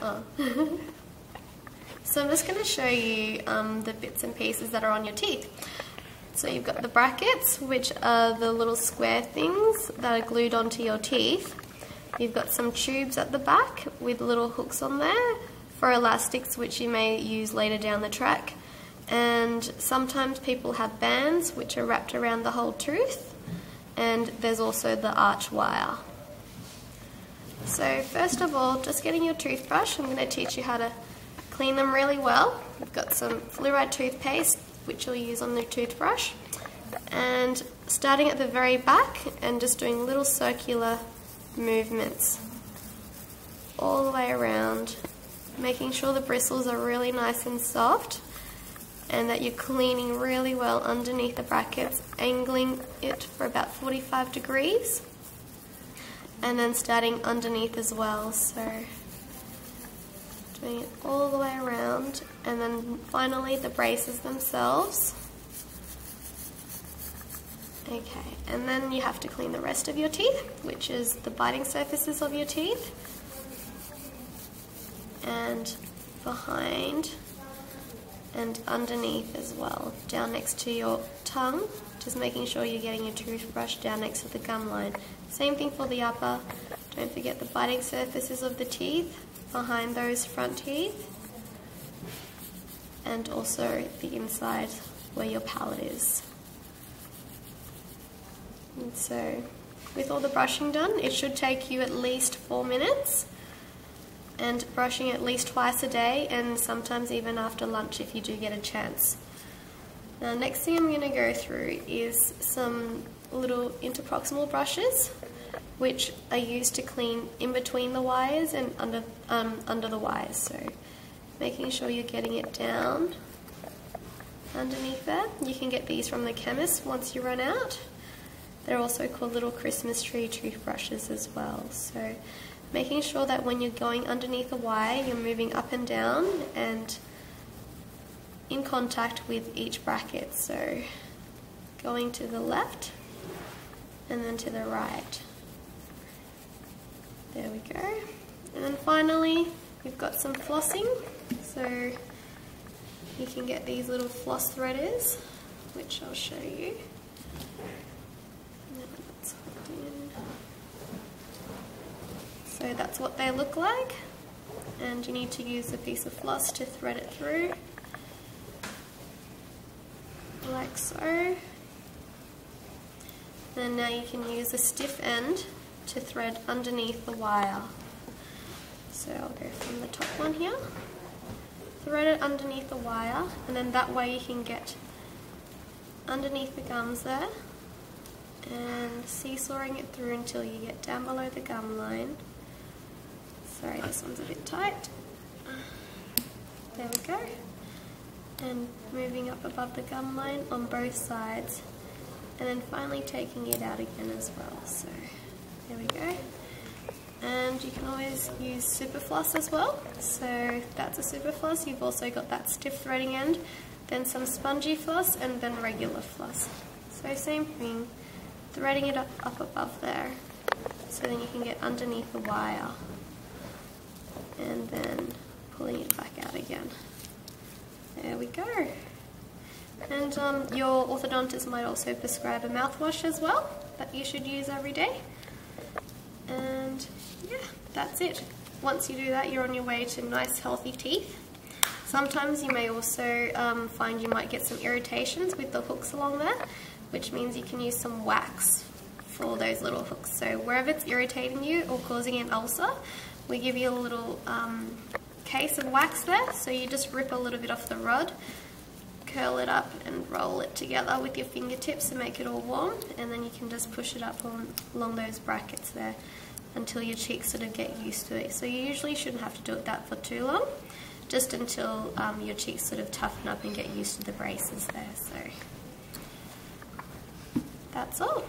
Oh. So I'm just going to show you the bits and pieces that are on your teeth. So you've got the brackets, which are the little square things that are glued onto your teeth. You've got some tubes at the back with little hooks on there for elastics, which you may use later down the track. And sometimes people have bands which are wrapped around the whole tooth. And there's also the arch wire. So first of all, just getting your toothbrush, I'm going to teach you how to clean them really well. We've got some fluoride toothpaste, which you'll use on the toothbrush. And starting at the very back and just doing little circular movements all the way around, making sure the bristles are really nice and soft and that you're cleaning really well underneath the brackets, angling it for about 45 degrees. And then starting underneath as well, so doing it all the way around. And then finally the braces themselves. Okay, and then you have to clean the rest of your teeth, which is the biting surfaces of your teeth, and behind and underneath as well, down next to your tongue, just making sure you're getting your toothbrush down next to the gum line. Same thing for the upper. Don't forget the biting surfaces of the teeth, behind those front teeth, and also the inside where your palate is. And so, with all the brushing done, it should take you at least 4 minutes, and brushing at least twice a day, and sometimes even after lunch if you do get a chance. Now, next thing I'm going to go through is some little interproximal brushes, which are used to clean in between the wires and under the wires. So, making sure you're getting it down underneath there. You can get these from the chemist once you run out. They're also called little Christmas tree toothbrushes as well. So, making sure that when you're going underneath the wire, you're moving up and down and in contact with each bracket. So, going to the left and then to the right. There we go. And then finally, we've got some flossing. So you can get these little floss threaders, which I'll show you. So that's what they look like. And you need to use a piece of floss to thread it through, like so. And now you can use a stiff end to thread underneath the wire. So I'll go from the top one here, thread it underneath the wire, and then that way you can get underneath the gums there and seesawing it through until you get down below the gum line. Sorry, this one's a bit tight. There we go. And moving up above the gum line on both sides, and then finally taking it out again as well. So there we go. And you can always use super floss as well. So that's a super floss. You've also got that stiff threading end, then some spongy floss, and then regular floss. So same thing, threading it up above there, so then you can get underneath the wire, and then pulling it back out again. There we go. And your orthodontist might also prescribe a mouthwash as well that you should use every day. And yeah, that's it. Once you do that, you're on your way to nice healthy teeth. Sometimes you may also find you might get some irritations with the hooks along there, which means you can use some wax for those little hooks. So wherever it's irritating you or causing an ulcer, we give you a little case of wax there. So you just rip a little bit off the rod, curl it up and roll it together with your fingertips to make it all warm, and then you can just push it up along those brackets there until your cheeks sort of get used to it. So you usually shouldn't have to do that for too long, just until your cheeks sort of toughen up and get used to the braces there. So that's all.